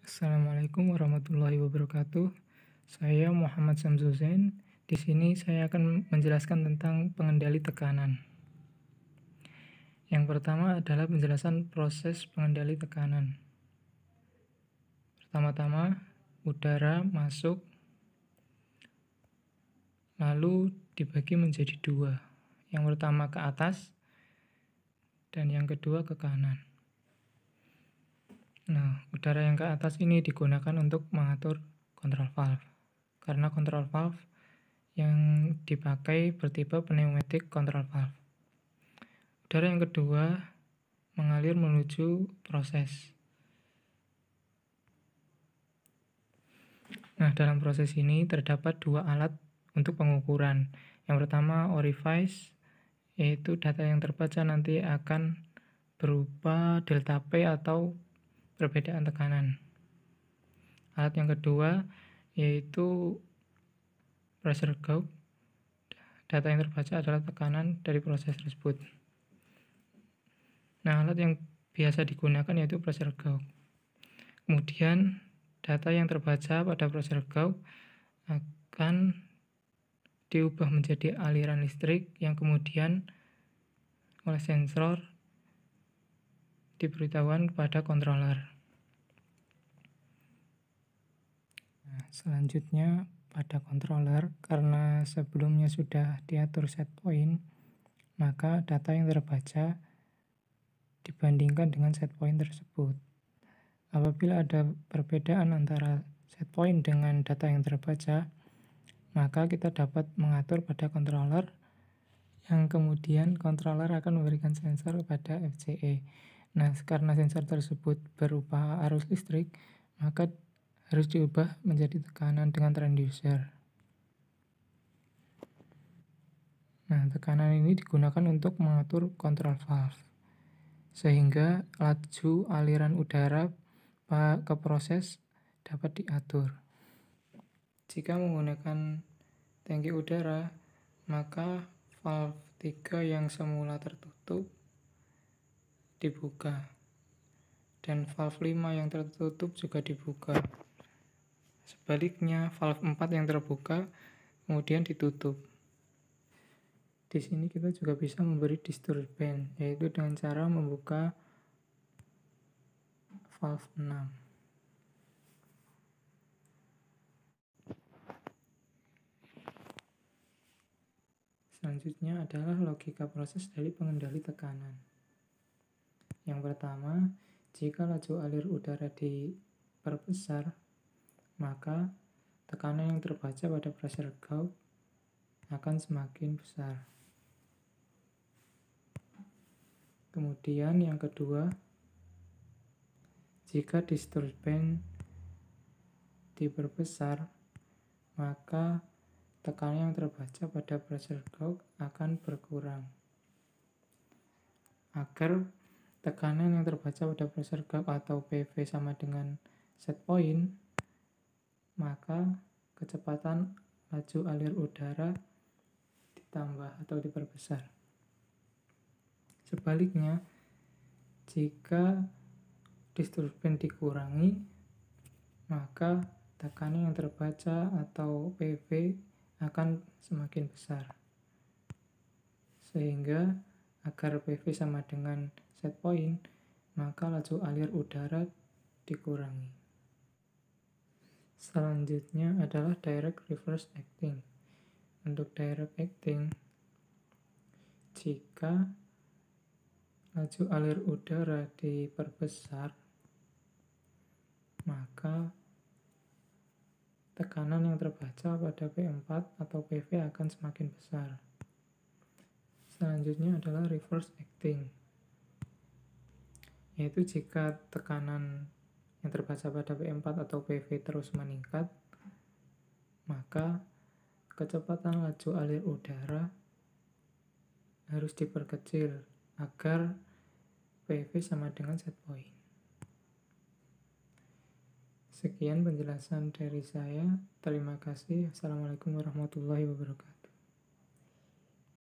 Assalamualaikum warahmatullahi wabarakatuh. Saya Muhammad Samsuzain. Di sini saya akan menjelaskan tentang pengendali tekanan. Yang pertama adalah penjelasan proses pengendali tekanan. Pertama-tama, udara masuk, lalu dibagi menjadi dua. Yang pertama ke atas, dan yang kedua ke kanan. Nah, udara yang ke atas ini digunakan untuk mengatur kontrol valve. Karena kontrol valve yang dipakai bertipe pneumatic control valve. Udara yang kedua mengalir menuju proses. Nah, dalam proses ini terdapat dua alat untuk pengukuran. Yang pertama orifice, yaitu data yang terbaca nanti akan berupa delta P atau perbedaan tekanan. Alat yang kedua yaitu pressure gauge. Data yang terbaca adalah tekanan dari proses tersebut. Nah, alat yang biasa digunakan yaitu pressure gauge. Kemudian data yang terbaca pada pressure gauge akan diubah menjadi aliran listrik yang kemudian oleh sensor diberitahukan kepada controller. Nah, selanjutnya pada controller, karena sebelumnya sudah diatur set point, maka data yang terbaca dibandingkan dengan set point tersebut. Apabila ada perbedaan antara set point dengan data yang terbaca, maka kita dapat mengatur pada controller yang kemudian controller akan memberikan sensor kepada FCE. Nah, karena sensor tersebut berupa arus listrik, maka harus diubah menjadi tekanan dengan transducer. Nah, tekanan ini digunakan untuk mengatur kontrol valve, sehingga laju aliran udara ke proses dapat diatur. Jika menggunakan tangki udara, maka valve 3 yang semula tertutup dibuka, dan valve 5 yang tertutup juga dibuka. Sebaliknya, valve 4 yang terbuka kemudian ditutup. Di sini kita juga bisa memberi disturbance, yaitu dengan cara membuka valve 6. Selanjutnya adalah logika proses dari pengendali tekanan. Yang pertama, jika laju alir udara diperbesar, maka tekanan yang terbaca pada pressure gauge akan semakin besar. Kemudian yang kedua, jika disturbance diperbesar, maka tekanan yang terbaca pada pressure gauge akan berkurang. Agar tekanan yang terbaca pada pressure gauge atau PV sama dengan set point, maka kecepatan laju alir udara ditambah atau diperbesar. Sebaliknya, jika disturbance dikurangi, maka tekanan yang terbaca atau PV akan semakin besar. Sehingga agar PV sama dengan set point, maka laju alir udara dikurangi. Selanjutnya adalah direct reverse acting. Untuk direct acting, jika laju alir udara diperbesar, maka tekanan yang terbaca pada P4 atau PV akan semakin besar. Selanjutnya adalah reverse acting, yaitu jika tekanan yang terbaca pada P4 atau PV terus meningkat, maka kecepatan laju alir udara harus diperkecil agar PV sama dengan set point. Sekian penjelasan dari saya. Terima kasih. Assalamualaikum warahmatullahi wabarakatuh.